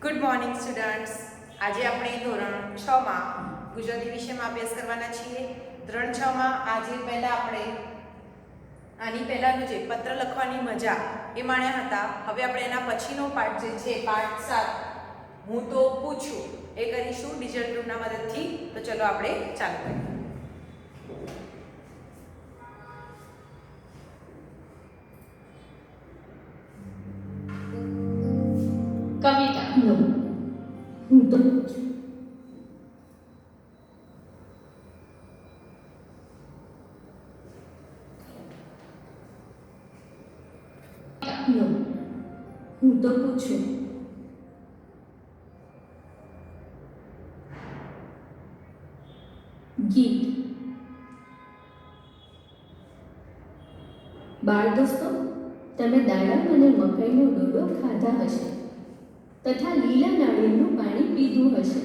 Good morning students. આજે આપણે ધોરણ 6 માં ગુજરાતી વિષયમાં અભ્યાસ કરવાના છીએ. ધોરણ 6 માં આજે પહેલા આપણે આની પહેલાનું જે પત્ર લખવાની મજા એ માણ્યા હતા. હવે આપણે એના પછીનો પાઠ જે છે પાઠ 7 હું તો પૂછું એ કરીશું ડિજિટલ ગ્રુપના મદદથી. તો ચલો આપણે ચાલુ કરીએ. કવિતા નો હું તો પૂછું ગીત. બાળ દોસ્તો, તમે દાડમ અને મકાઈનો ડોડો ખાધા હશે તથા લીલા નાળિયેરનું પાણી પીધું હશે.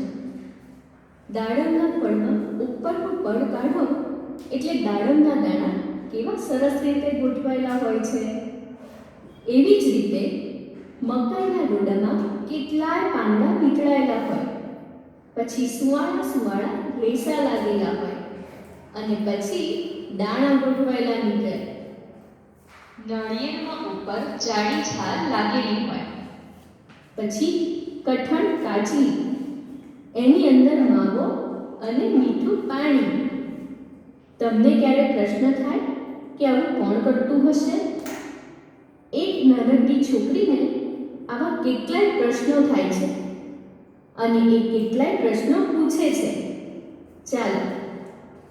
દાડમના ફળમાં ઉપરનું પડ કાઢો એટલે દાડમના દાણા કેવા સરસ રીતે ગોઠવાયેલા હોય છે. એવી જ રીતે મકાઈના ડોડામાં કેટલાય પાંદડા વીંટળાયેલા હોય, પછી સુવાળા રેસા લાગેલા હોય અને પછી દાણા ગોઠવાયેલા નીકળે. નાળિયેરમાં ઉપર જાડી છાલ લાગેલી હોય, પછી કઠણ કાચી, એની અંદર માવો અને મીઠું પાણી. તમને ક્યારે પ્રશ્ન થાય કે આવું કોણ કરતું હશે? એક નાનકડી છોકરીને આવા કેટલાય પ્રશ્નો થાય છે અને એ કેટલાય પ્રશ્નો પૂછે છે. ચાલો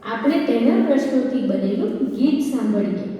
આપણે તેના પ્રશ્નોથી બનેલું ગીત સાંભળીએ.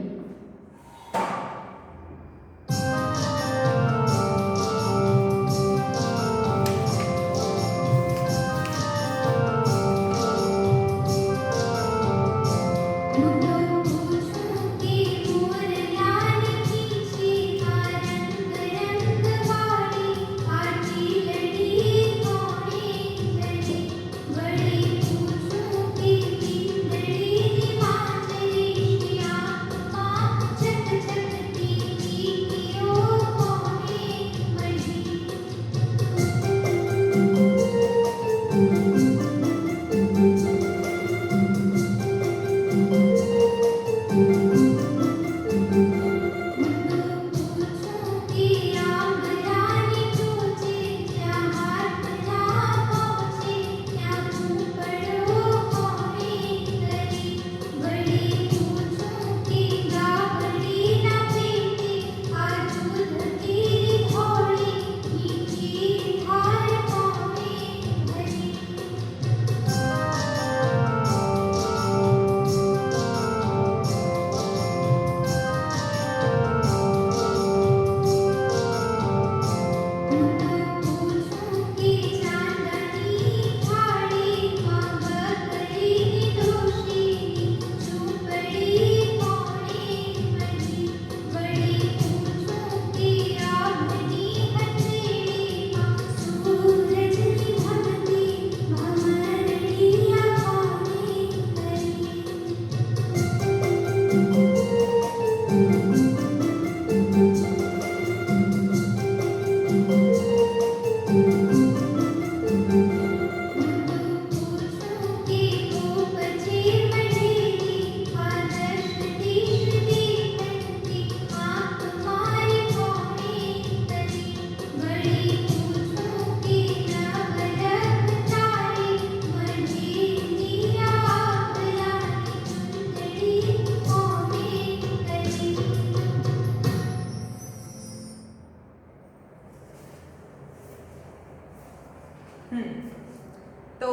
તો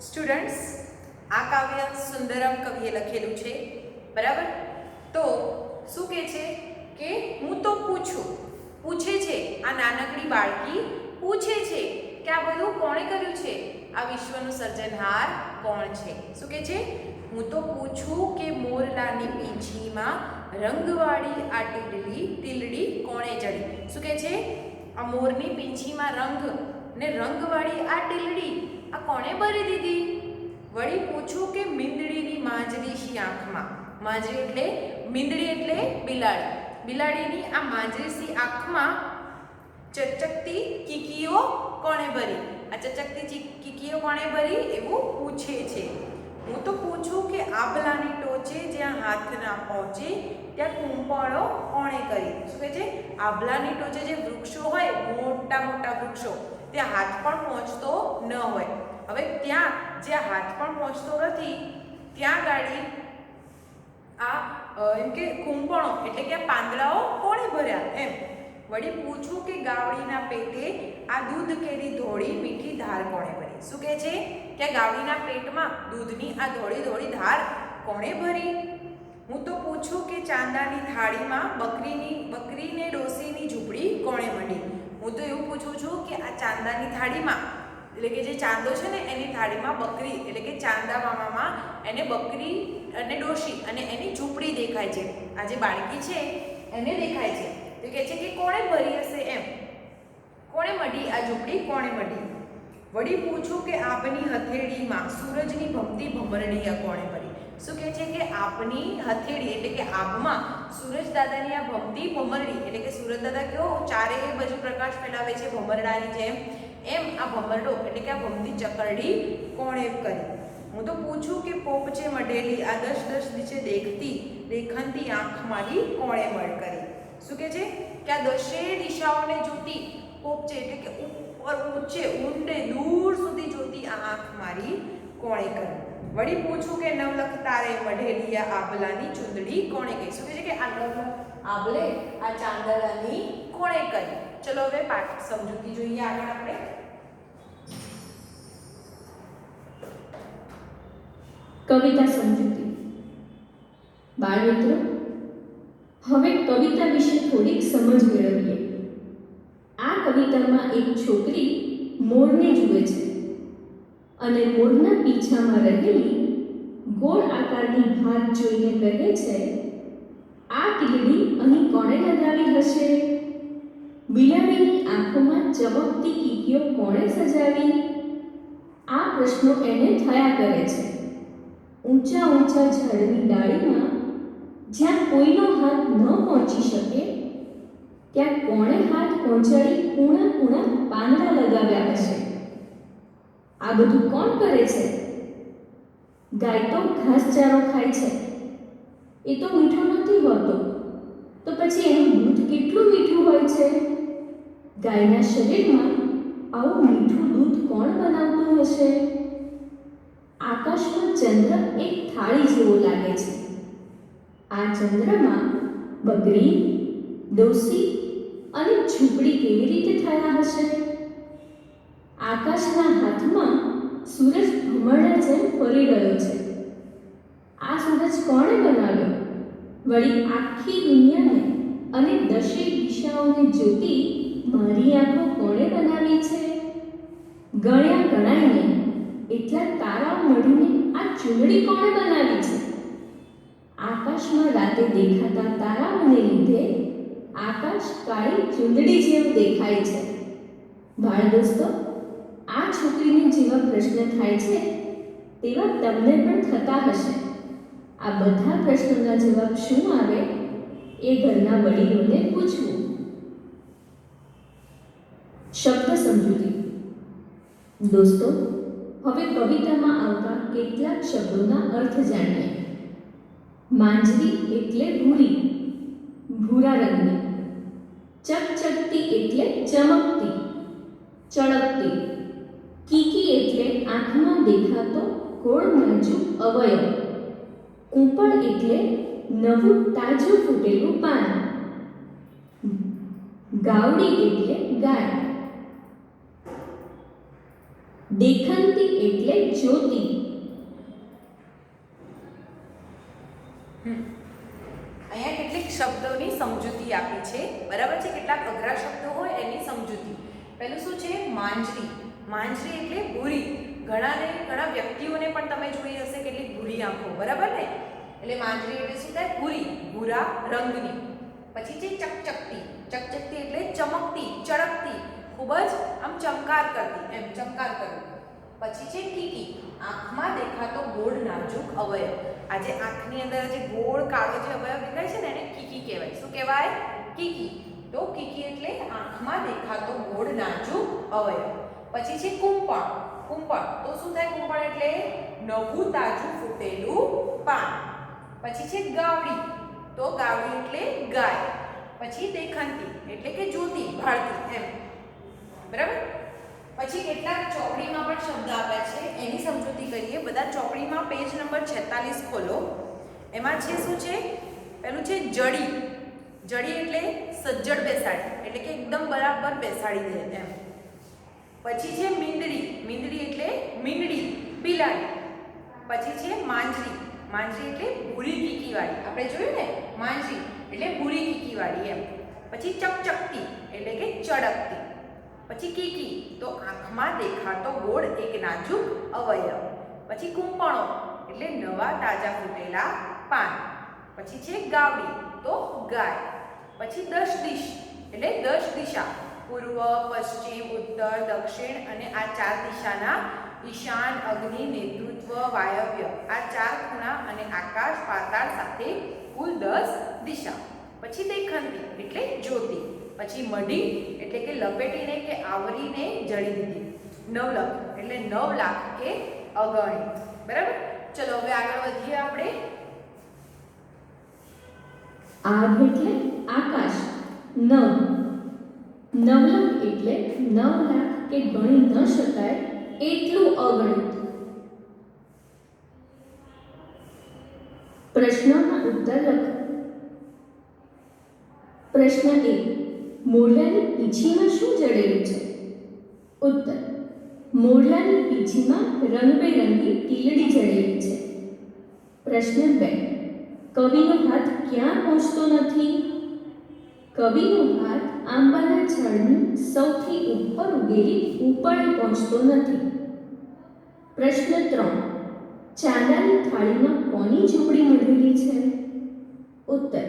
સ્ટુડન્ટ્સ, આ કાવ્ય સુંદરમ કવિએ લખેલું છે, બરાબર? તો શું કહે છે કે હું તો પૂછું. પૂછે છે આ નાનકડી બાળકી, પૂછે છે કે આ બધું કોણે કર્યું છે, આ વિશ્વનું સર્જનહાર કોણ છે. શું કહે છે? હું તો પૂછું કે મોરલાની પીંછીમાં રંગવાળી આ ટીલડી કોણે જડી. શું કહે છે? આ મોરની પીંછીમાં રંગ ને રંગવાળી આ ટીલડી આ કોણે ભરી દીધી? વળી પૂછું કે મીંદડીની માંજરી શી આંખમાં. માંજરી એટલે મીંદડી એટલે બિલાડી. બિલાડીની આ માંજરી સી આંખમાં ચચકતી કીકીઓ કોણે ભરી? આ ચચકતી કીકીઓ કોણે ભરી એવું પૂછે છે. હું તો પૂછું કે આંબલાની ટોચે જ્યાં હાથ ના પહોંચે ત્યાં કૂંપળો કોણે કરી? શું કહે છે? આંબલાની ટોચે જે વૃક્ષો હોય, મોટા મોટા વૃક્ષો, ત્યાં હાથ પણ પહોંચતો ન હોય. હવે ત્યાં જ્યાં હાથ પણ પહોંચતો નથી ત્યાં ગાડી એમ કે કૂંપણો એટલે કે પાંદડાઓ કોણે ભર્યા એમ. વળી પૂછું કે ગાવડીના પેટે આ દૂધ કેરી ધોળી મીઠી ધાર કોણે ભરી? શું કહે છે કે ગાવડીના પેટમાં દૂધની આ ધોળી ધોળી ધાર કોણે ભરી? હું તો પૂછું કે ચાંદાની થાળીમાં બકરીને ડોસીની ઝૂંપડી કોણે મળી? હું તો એવું પૂછું છું કે આ ચાંદાની થાળીમાં એટલે કે જે ચાંદો છે ને એની થાળીમાં બકરી એટલે કે ચાંદા મામામાં એને બકરી અને ડોશી અને એની ઝૂંપડી દેખાય છે. આ જે બાળકી છે એને દેખાય છે. તો કહે છે કે કોણે ભરી હશે એમ. કોણે મળી આ ઝૂંપડી? કોણે મળી? વળી પૂછું કે આપની હથેળીમાં સૂરજની ભમતી ભમરડીયા કોણે ભરી? શું કહે છે કે આપની હથેળી એટલે કે આભમાં સૂરજ દાદાની આ ભમતી ભમરડી એટલે કે સૂરજ દાદા કેવો ચારે બાજુ પ્રકાશ ફેલાવે છે ભમરડાની જેમ, એમ આ ભમરડો એટલે કે આ ભમતી ચકરડી કોણે કરી? હું તો પૂછું કે પોપચે મઢેલી આ 10 દિશે દેખંતી આંખ મારી કોણે મળ કરી? શું કહે છે કે આ 10 દિશાઓને જોતી પોપચે એટલે કે ઉપર ઊંચે ઊંડે દૂર સુધી જોતી આ આંખ મારી કોણે કરી? વળી પૂછું કે નવલખ તારે મઢેલી આ આંબલાની ચૂંદડી કોણે કરી? શું કહે છે કે આ નવલખ આંબલે આ ચાંદલાની કોણે કરી? ચલો હવે પાઠ સમજૂતી જોઈએ આગળ આપણે. કવિતા સમજૂતી. બાળમિત્રો, હવે કવિતા વિશે થોડીક સમજ મેળવીએ. આ કવિતામાં એક છોકરી મોરને જુએ છે અને મોરના પીછામાં રહેલી ગોળ આકારની ભાત જોઈને કહે છે, આ ટીલડી અહીં કોણે લગાવી હશે? બિલાડીની આંખોમાં ચમકતી કીકીઓ કોણે સજાવી? આ પ્રશ્નો એને થયા કરે છે. ઊંચા ઊંચા ઝાડની ડાળીમાં જ્યાં કોઈનો હાથ ન પહોંચી શકે ત્યાં કોણે હાથ પહોંચાડી કૂણા કૂણા પાંદડા લગાવ્યા હશે? આ બધું કોણ કરે છે? ગાય તો ઘાસચારો ખાય છે. એ તો મીઠો નથી હોતો, તો પછી એનું દૂધ કેટલું મીઠું હોય છે? ગાયના શરીરમાં આવું મીઠું દૂધ કોણ બનાવતું હશે? આકાશમાં ચંદ્ર એક થાળી જેવો લાગે છે. આ ચંદ્રમાં બકરી, ડોસી અને ઝૂંપડી કેવી રીતે થયા હશે? આકાશના હાથમાં સૂરજ ભમરડા જેમ ફરી રહ્યો છે. આ સૂરજ કોણે બનાવ્યો? વળી આખી દુનિયાને અને 10 દિશાઓને જોતી મારી આંખો કોણે બનાવી છે? ગણ્યા ગણાઈને એટલા તારા મળીને આ ચૂંદડી કોણે બનાવી છે? આકાશમાં રાતે દેખાતા તારાઓને લીધે આકાશ કાળી ચૂંદડી જેવું દેખાય છે. બાળ દોસ્તો, આ છોકરીને જેવા પ્રશ્ન થાય છે તેવા તમને પણ થતા હશે. આ બધા પ્રશ્નોના જવાબ શું આવે એ ઘરના વડીલોને પૂછવું. શબ્દ સમજૂતી. દોસ્તો, હવે કવિતામાં આવતા કેટલાક શબ્દોના અર્થ જાણીએ. માંજરી એટલે ભૂરી, ભૂરા રંગની. ચકચકતી એટલે ચમકતી, ચળકતી. કીકી એટલે આંખમાં દેખાતો ગોળ નાજુક અવયવ. કૂંપળ એટલે નવું તાજું ફૂટેલું પાન. ગાવડી એટલે ગાય. દેખંતી એટલે જ્યોતિ. અહીંયા કેટલીક શબ્દોની સમજૂતી આપી છે, બરાબર છે? કેટલાક અઘરા શબ્દો હોય એની સમજૂતી. પહેલું શું છે? માંજરી. માંજરી એટલે ભૂરી. ઘણા વ્યક્તિઓને પણ તમે જોઈ હશે કેટલીક ભૂરી આંખો, બરાબર ને? એટલે માંજરી એટલે શું થાય? ભૂરી, ભૂરા રંગની. પછી છે ચકચકતી. ચકચકતી એટલે ચમકતી, ચળકતી, ખૂબ જ આમ ચમકાર કરતી, એમ ચમકાર કરતી. પછી છે કીકી, આંખમાં દેખાતો ગોળ નાજુક અવયવ. આ જે આંખની અંદર જે ગોળ કાળો જે અવયવ દેખાય છે ને એને કીકી કહેવાય. શું કહેવાય? કીકી. તો કીકી એટલે આંખમાં દેખાતો અવયવ. પછી છે કુંપણ. કુંપણ તો શું થાય? કુંપણ એટલે નવું તાજું ફૂટેલું પાન. પછી છે ગાવડી. તો ગાવડી એટલે ગાય. પછી દેખંતી એટલે કે જોતી, ભાળતી એમ. બરાબર. પછી કેટલાક ચોપડીમાં પણ શબ્દ આપ્યા છે, એની સમજૂતી કરીએ. બધા ચોપડીમાં પેજ નંબર 46 ખોલો. એમાં છે શું છે? પેલું છે જડી. જડી એટલે સજ્જડ બેસાડી, એટલે કે એકદમ બરાબર બેસાડી દે એમ. પછી છે મીંદડી. મીંદડી એટલે મીંદડી, બિલાડી. પછી છે માંજરી. માંજરી એટલે ભૂરી કીકીવાળી. આપણે જોયું ને, માંજરી એટલે ભૂરી કીકીવાળી એમ. પછી ચકચકતી એટલે કે ચળકતી. પછી કીકી તો આંખમાં દેખાતો ગોળ એક નાજુક અવયવ. પછી કુંપણો એટલે નવા તાજા ફૂટેલા પાન. પછી છે ગાવડી તો ગાય. પછી દશ દિશ એટલે 10 દિશા, પૂર્વ, પશ્ચિમ, ઉત્તર, દક્ષિણ અને આ 4 દિશાના ઈશાન, અગ્નિ, નેતૃત્વ, વાયવ્ય, આ 4 ખૂણા અને આકાશ પાતાળ સાથે કુલ 10 દિશા. પછી દેખંતી એટલે જ્યોતિ. પછી મઢી એટલે કે લપેટીને કે આવરીને જડી દીધી. નવલખ એટલે 9 લાખ કે અગણિત. બરાબર. ચલો હવે આગળ વધીએ આપણે. આગ એટલે આકાશ. નવલખ એટલે 9 લાખ કે ગણી ન શકાય એટલું અગણિત. પ્રશ્નોના ઉત્તર લખો. પ્રશ્ન 1. મોરલાની પીંછીમાં શું જડેલું છે? ઉત્તર. મોરલાની પીંછીમાં રંગબેરંગી ટીલડી જડેલી છે. પ્રશ્ન 2. કવિનો હાથ ક્યાં પહોંચતો નથી? કવિનો હાથ આંબાના ઝાડની સૌથી ઉપર ઉગેલી ઉપળે પહોંચતો નથી. પ્રશ્ન 3. ચાંદાની થાળીમાં કોની ઝૂંપડી મઢેલી છે? ઉત્તર.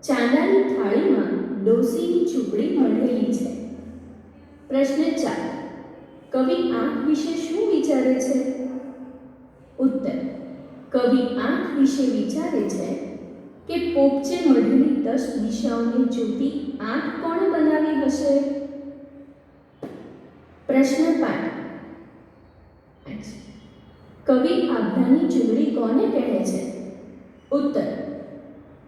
ચાંદાની થાળીમાં ડોશીની ઝૂંપડી મઢેલી છે. પ્રશ્ન 4. કવિ આંખ વિશે શું વિચારે છે? ઉત્તર. કવિ આંખ વિશે વિચારે છે કે પોપચે મઢેલી 10 દિશાઓને જોતી આંખ કોણે બનાવી હશે? પ્રશ્ન 5. કવિ આભલાની ચૂંદડી કોને કહે છે? ઉત્તર.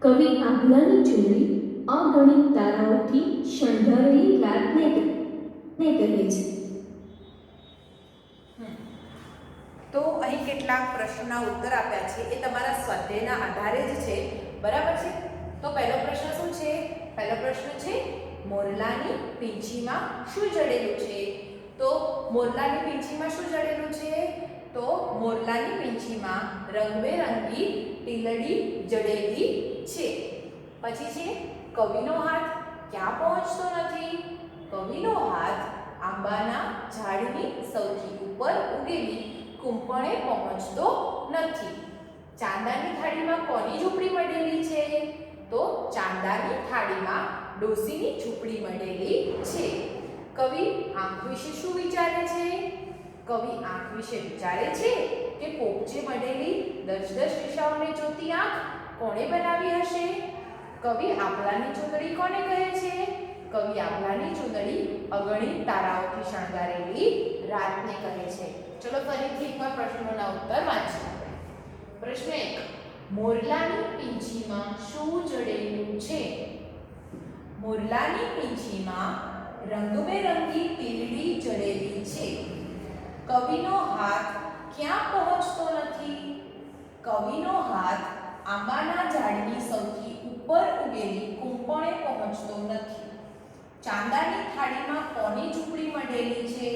કવિ આભલાની ચૂંદડી અગણિત તારાઓથી શણગારેલી રાતને કહે છે. તો અહીં કેટલાક પ્રશ્નોના ઉત્તર આપ્યા છે, એ તમારા સ્વાધ્યાયના આધારે જ છે. બરાબર છે. તો પહેલો પ્રશ્ન શું છે? પહેલો પ્રશ્ન છે મોરલાની પીંછીમાં શું જડેલું છે? તો મોરલાની પીંછીમાં શું જડેલું છે? તો મોરલાની પીંછીમાં રંગબેરંગી ટીલડી જડેલી છે. પછી છે કવિનો હાથ ક્યાં પહોંચતો નથી? કવિનો હાથ આંબાના ઝાડની સૌથી ઉપર ઉગેલી કુંપણે પહોંચતો નથી. ચાંદાની થાળીમાં કોની ઝૂંપડી મળેલી છે? તો ચાંદાની થાળીમાં ડોશીની ઝૂંપડી મળેલી છે. કવિ આંખ વિશે શું વિચારે છે? કવિ આંખ વિશે વિચારે છે કે પોપચે મળેલી 10 દિશાઓને જોતી આંખ કોણે બનાવી હશે? કવિ આભલાની ચૂંદડી કોને કહે છે? કવિ આભલાની ચૂંદડી અગણિત તારાઓથી શણગારેલી રાતને કહે છે. ચલો ફરીથી એકવાર પ્રશ્નોના ઉત્તર વાંચીએ. પ્રશ્ન 1. મોરલાની પીંછીમાં શું જડેલું છે? મોરલાની પીંછીમાં રંગબેરંગી ટીલડી જડેલી છે. કવિનો હાથ ક્યાં પહોંચતો નથી? કવિનો હાથ આંબાના ઝાડની સૌથી ઉપર ઉગેલી કુંપણે પહોંચતો નથી. ચાંદાની થાળીમાં કોની ઝૂંપડી મઢેલી છે?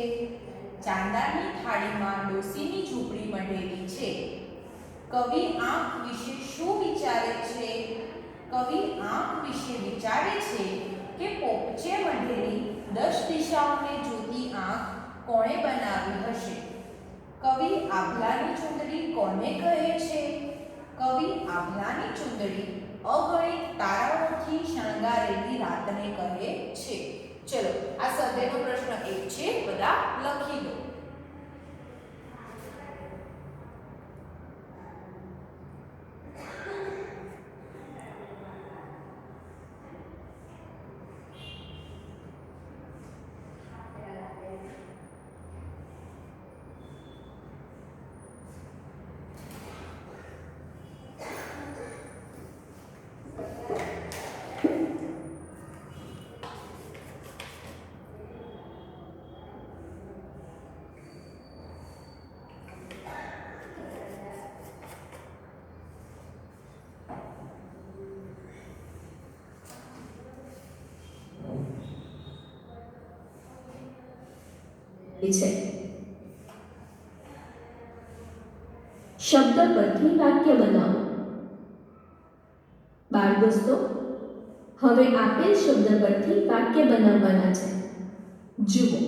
ચાંદાની થાળીમાં ડોશીની ઝૂંપડી મઢેલી છે. કવિ આંખ વિશે શું વિચારે છે? કવિ આંખ વિશે વિચારે છે કે પોપચે મઢેલી 10 દિશાઓને જોતી આંખ કોણે બનાવી હશે? કવિ આભલાની ચૂંદડી કોને કહે છે? કવિ આભલાની ચૂંદડી અગણિત તારાઓથી શણગારેલી રાતને કહે છે. ચલો આ સ્વાધ્યાયનો પ્રશ્ન 1 છે, બધા લખી દો. છે. શબ્દ પરથી વાક્ય બનાવો. બાળ દોસ્તો, હવે આપેલ શબ્દ પરથી વાક્ય બનાવવાના છે. જુઓ,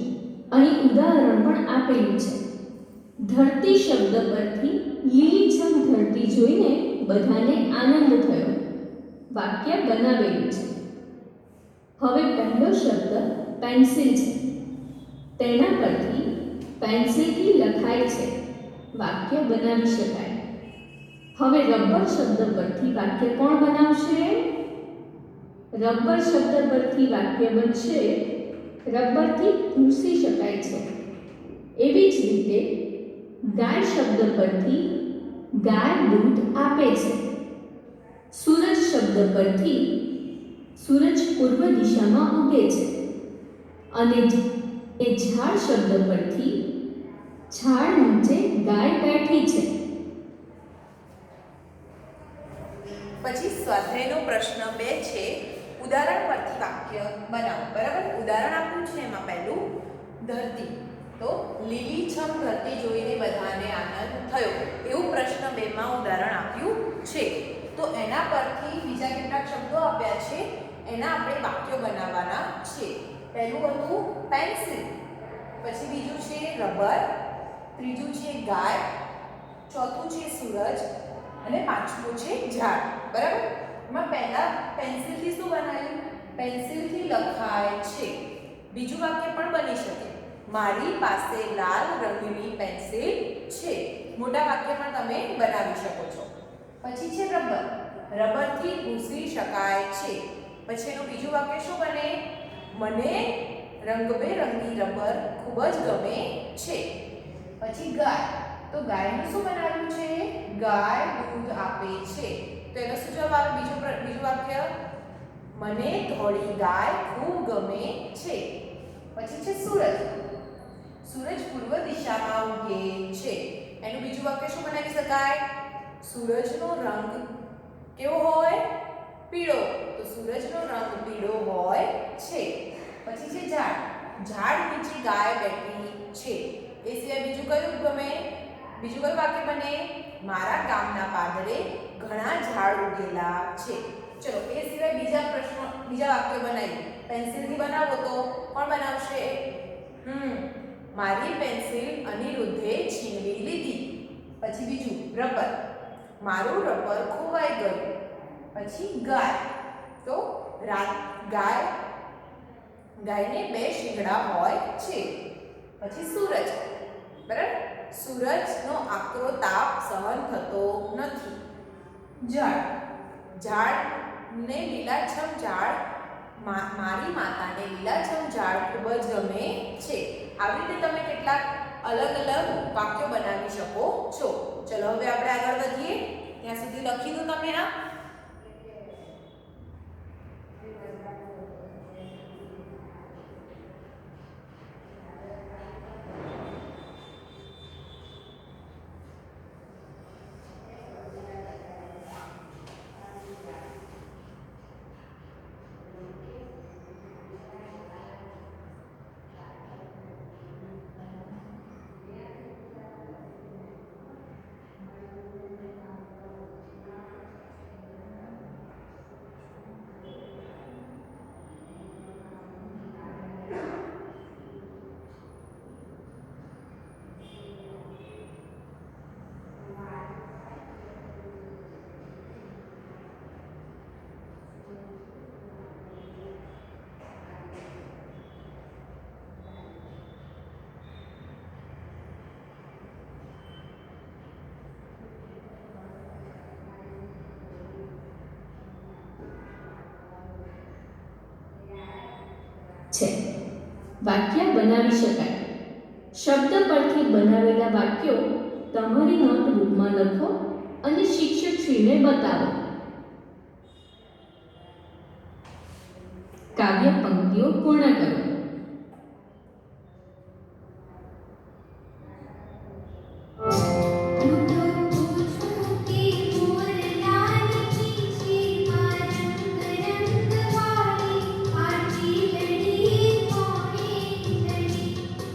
અહીં ઉદાહરણ પણ આપેલું છે. ધરતી શબ્દ પરથી લીલીછમ ધરતી જોઈને બધાને આનંદ થયો. વાક્ય બનાવેલું છે. હવે પહેલો શબ્દ પેન્સિલ છે. તેના પરથી પેન્સિલથી લખાય છે. વાક્ય બનાવી શકાય. હવે રબર શબ્દ પરથી વાક્ય કોણ બનાવશે? રબર શબ્દ પરથી વાક્ય બનશે રબરથી ભૂંસી શકાય છે. એવી જ રીતે ગાય શબ્દ પરથી ગાય દૂધ આપે છે. સૂરજ શબ્દ પરથી સૂરજ પૂર્વ દિશામાં ઉગે છે. અને એ ઝાડ શબ્દ પરથી ઝાડ નીચે ગાય બેઠી છે. પછી સ્વાધ્યાયનો પ્રશ્ન 2 છે, ઉદાહરણ પરથી વાક્ય બનાવો. બરાબર, ઉદાહરણ આપ્યું છે. એમાં પહેલું ધરતી, તો લીલીછમ ધરતી જોઈને બધાને આનંદ થયો, એવું પ્રશ્ન 2 માં ઉદાહરણ આપ્યું છે. તો એના પરથી બીજા કેટલાક શબ્દો આપ્યા છે, એના આપણે વાક્યો બનાવવાના છે. પહેલું હતું પેન્સિલ, પછી બીજું છે રબર, ત્રીજું છે ગાય, ચોથું છે સૂરજ અને પાંચમું છે ઝાડ. બરાબર, એમાં પહેલા પેન્સિલથી શું બનાવ્યું? પેન્સિલથી લખાય છે. બીજું વાક્ય પણ બની શકે, મારી પાસે લાલ રંગની પેન્સિલ છે. મોટા વાક્ય પણ તમે બનાવી શકો છો. પછી છે રબર, રબરથી ભૂંસી શકાય છે. પછી એનું બીજું વાક્ય શું બને? મને રંગબેરંગી રબર ખૂબ જ ગમે છે. પછી ગાય, તો ગાયનું શું બનાવ્યું છે? ગાય દૂધ આપે છે. તો એનો શું જવાબ આવે? બીજું વાક્ય, મને ધોળી ગાય ખૂબ ગમે છે. પછી છે સૂરજ, સૂરજ પૂર્વ દિશામાં ઉગે છે. એનું બીજું વાક્ય શું બનાવી શકાય? સૂરજનો રંગ કેવો હોય? પીળો. તો સૂરજનો રંગ પીળો હોય છે. પછી છે ઝાડ, ઝાડ નીચે ગાય બેઠી છે. એ સિવાય બીજું કયું ગમે? બીજું કયું વાક્ય બને? મારા ગામના પાદરે ઘણા ઝાડ ઉગેલા છે. ચલો, એ સિવાય બીજા વાક્યો બનાવીએ. પેન્સિલથી બનાવો તો કોણ બનાવશે? મારી પેન્સિલ અનિરુદ્ધે છીનવી લીધી. પછી બીજું રબર, મારું રબર ખોવાઈ ગયું. પછી ગાય, તો ગાયને 2 શિંગડા હોય છે. પછી સૂરજ, બરાબર, સૂરજનો આકરો તાપ સહન થતો નથી. ઝાડ, ઝાડને લીલાછમ ઝાડ, મારી માતાને લીલાછમ ઝાડ ખૂબ જ ગમે છે. આવી રીતે તમે કેટલાક અલગ અલગ વાક્યો બનાવી શકો છો. ચલો, હવે આપણે આગળ વધીએ. ત્યાં સુધી લખી દો તમે આ. છે. વાક્ય બનાવી શકાય. શબ્દ પરથી બનાવેલા વાક્યો તમારી નોટબુકમાં લખો અને શિક્ષકશ્રીને બતાવો. કાવ્ય પંક્તિઓ પૂર્ણ કરો.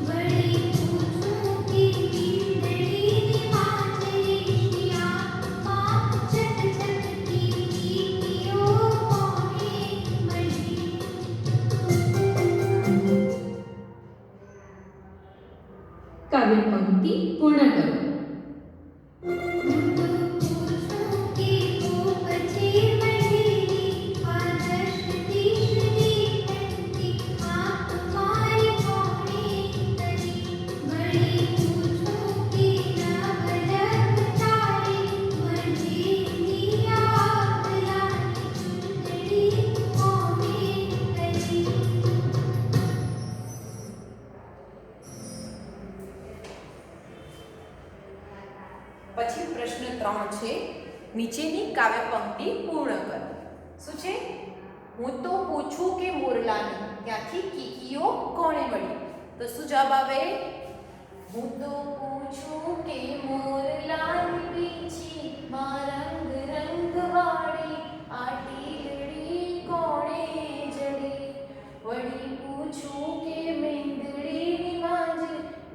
बड़ी કાવ્ય પંક્તિ પૂર્ણ કરો. પછી પ્રશ્ન 3 છે, નીચેની કાવ્ય પંક્તિ પૂર્ણ કરો. શું છે? હું તો પૂછું કે મોરલાની ત્યાંથી કીકીઓ કોણે મળી? તો શું જવાબ આવે? હું તો પૂછું કે મોરલાની પીછી રંગ રંગ વાળી આ ટીલડી કોણે જડી? વળી પૂછું કે મેંદડીની માંજ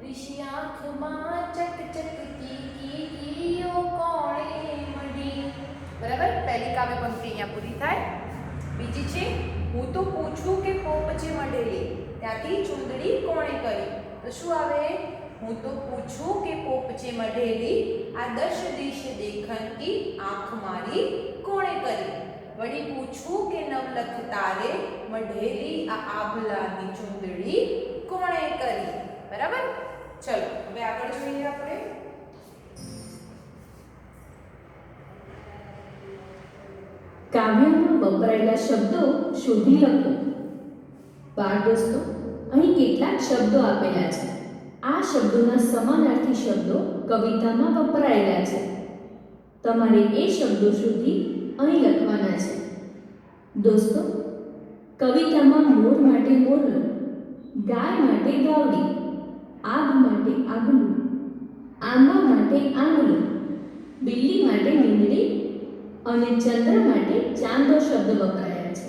ઋષિ આંખમાં ચકચકતી કીકીઓ કોણે મળી? બરાબર, પહેલી કાવ્ય પંક્તિ અહીંયા પૂરી થાય. બીજી છે, હું તો પૂછું કે પોપચે મઢેલી ત્યાંથી ચૂંદડી કોણે કરી? તો શું આવે? હું તો પૂછું કે પોપચે મઢેલી આ દશ દિશ દેખનતી આંખ મારી કોણે કરી? વળી પૂછું કે નવલખ તારે મઢેલી આ આભલાની ચૂંદડી કોણે કરી? બરાબર, ચલો હવે આગળ જોઈએ આપણે. કાવ્યમાં વપરાયેલા શબ્દો શોધી લખો. બાળ દોસ્તો, અહીં કેટલાક શબ્દો આપેલા છે. આ શબ્દોના સમાનાર્થી શબ્દો કવિતામાં વપરાયેલા છે. તમારે એ શબ્દો શોધી અહીં લખવાના છે. દોસ્તો, કવિતામાં મોર માટે મોરલો, ગાય માટે ગાવડી, આગ માટે આગલું, આંબા માટે આંગળું, બિલ્લી માટે મીંદડી અને ચંદ્ર માટે ચાંદો શબ્દ વપરાયા છે.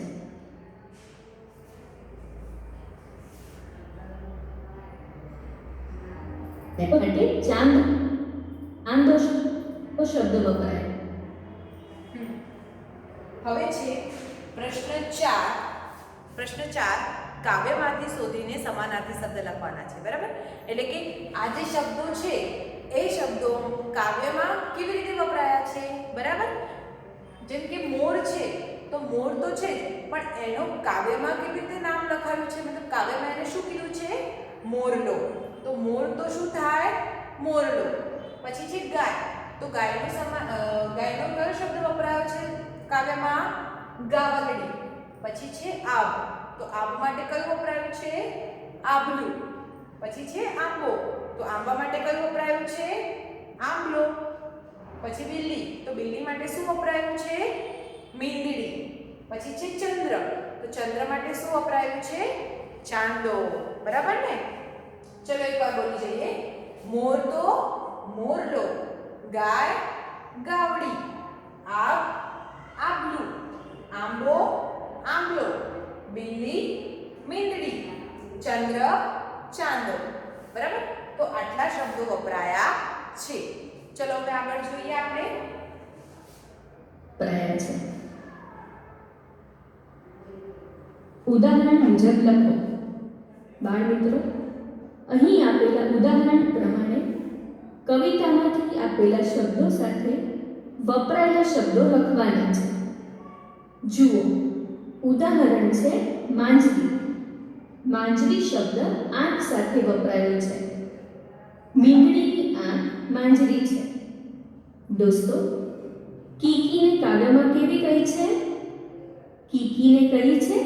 માટે આંદો શબ્દ વપરાય. હવે છે પ્રશ્ન 4. પ્રશ્ન 4 કાવ્યમાંથી શોધીને સમાનાર્થી શબ્દ લખવાના છે. બરાબર, એટલે કે આ જે શબ્દો છે એ શબ્દો કાવ્યમાં કેવી રીતે વપરાયા છે? બરાબર, જેમ કે મોર છે તો મોર તો છે જ, પણ એનો કાવ્યમાં કેવી રીતે નામ લખાયું છે? મતલબ કાવ્યમાં એને શું કીધું છે? મોરલો. તો મોર તો શું થાય? મોરલો. પછી છે ગાય, તો ગાયનો કયો શબ્દ વપરાયો છે કાવ્યમાં? ગાવલડી. પછી છે આબ, તો આબ માટે કયું વપરાયું છે? આભલું. પછી છે આંબો, તો આંબા માટે કયું વપરાયું છે? આંબલો. પછી બિલ્લી, તો બિલ્લી માટે શું વપરાયું છે? મીંદડી. પછી છે ચંદ્ર, તો ચંદ્ર માટે શું વપરાયું છે? ચાંદો. બરાબર ને? ચલો એકવાર બોલી જઈએ. મોર તો મોરલો, ગાય ગાવડી, આબ આબલું, આંબો આંબલો, બિલ્લી મીંદડી, ચંદ્ર ચાંદો. બરાબર, તો આટલા શબ્દો વપરાયા છે. ચલો હવે આગળ જોઈએ આપણે. વપરાયા છે. ઉદાહરણ મુજબ લખો. બાળ મિત્રો, અહીં આપેલા ઉદાહરણ પ્રમાણે કવિતામાંથી આપેલા શબ્દો સાથે વપરાયેલા શબ્દો લખવાના છે. જુઓ, ઉદાહરણ છે માંજરી. માંજરી શબ્દ આંખ સાથે વપરાયો છે. મીંદડીની આંખ માંજરી છે. દોસ્તો, કીકીને કાવ્યમાં કેવી કહી છે? કીકીને કહી છે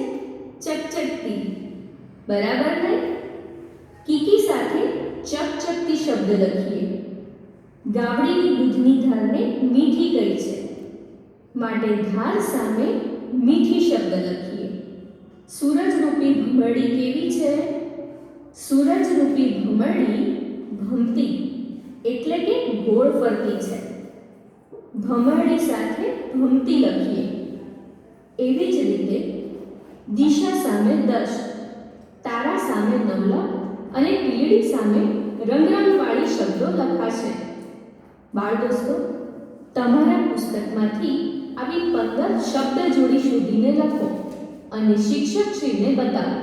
ચકચકતી. બરાબર ને? કીકી સાથે ચકચકતી શબ્દ લખીએ. ગાવડીની દૂધની ધારને મીઠી કહી છે, માટે ધાર સામે મીઠી શબ્દ લખીએ. સૂરજરૂપી ભમરડી કેવી છે? સૂરજરૂપી ભમરડી ભમતી એટલે કે ગોળ ફરતી છે. ભમરડી સાથે ભમતી લખીએ. એવી જ રીતે દિશા સામે 10, તારા સામે નવલખ અને પીળી સામે રંગરંગવાળી શબ્દો લખાશે. બાળ દોસ્તો, તમારા પુસ્તકમાંથી આવી 15 શબ્દ જોડી શોધીને લખો અને શિક્ષકશ્રીને બતાવો.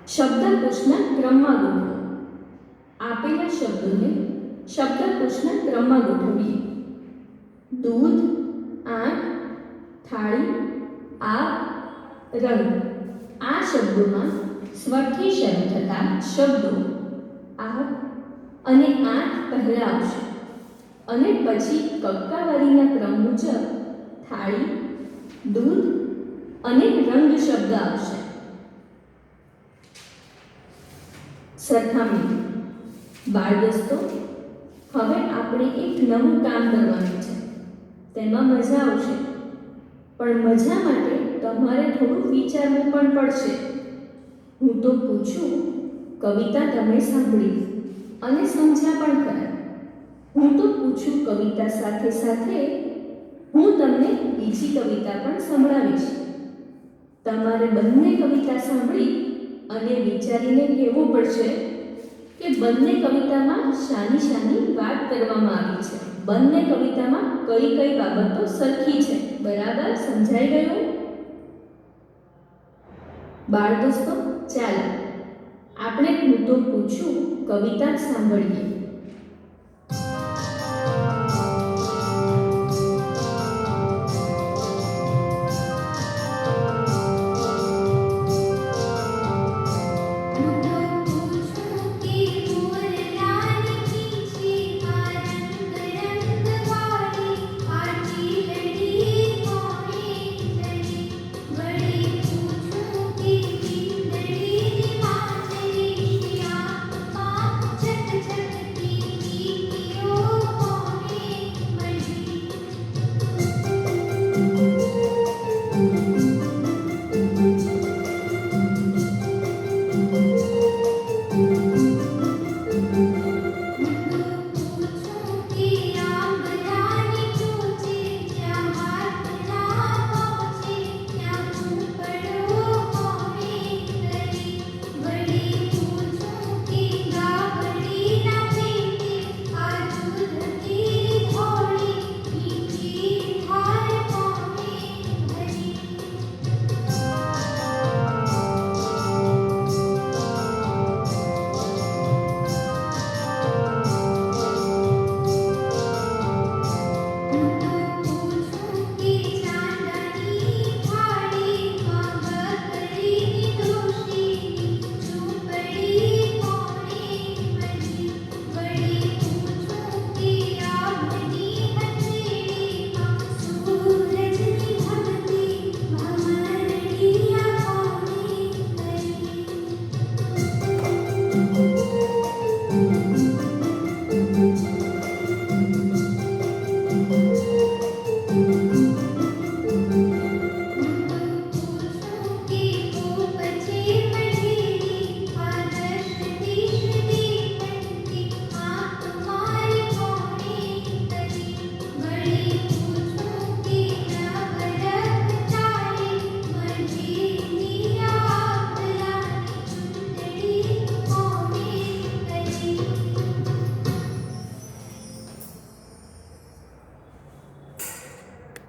શબ્દકોશના ક્રમમાં ગોઠવો. આપેલા શબ્દોને શબ્દકોશના ક્રમમાં ગોઠવીએ. દૂધ, આંખ, થાળી, આગ, રંગ. આ શબ્દોમાં સ્વરથી શરૂ થતા શબ્દો આગ અને આંખ પહેલા આવશે અને પછી કક્કાવારીના ક્રમ મુજબ થાળી, દૂધ અને રંગ શબ્દ આવશે. સરખામણી. બાળ દોસ્તો, હવે આપણે એક નવું કામ કરવાનું છે. તેમાં મજા આવશે, પણ મજા માટે તમારે થોડું વિચારવું પણ પડશે. હું તો પૂછું, કવિતા તમે સાંભળી અને સમજ્યા પણ ખરા. હું તો પૂછું કવિતા સાથે સાથે હું તમને બીજી કવિતા પણ સંભળાવીશ. તમારે બંને કવિતા સાંભળી અને વિચારીને કહેવું પડશે કે બંને કવિતામાં શાની શાની વાત કરવામાં આવી છે. બંને કવિતામાં કઈ કઈ બાબતો સરખી છે. બરાબર સમજાઈ ગયું? બાળ દોસ્તો, ચાલો આપણે હું તો પૂછું કવિતા સાંભળીએ.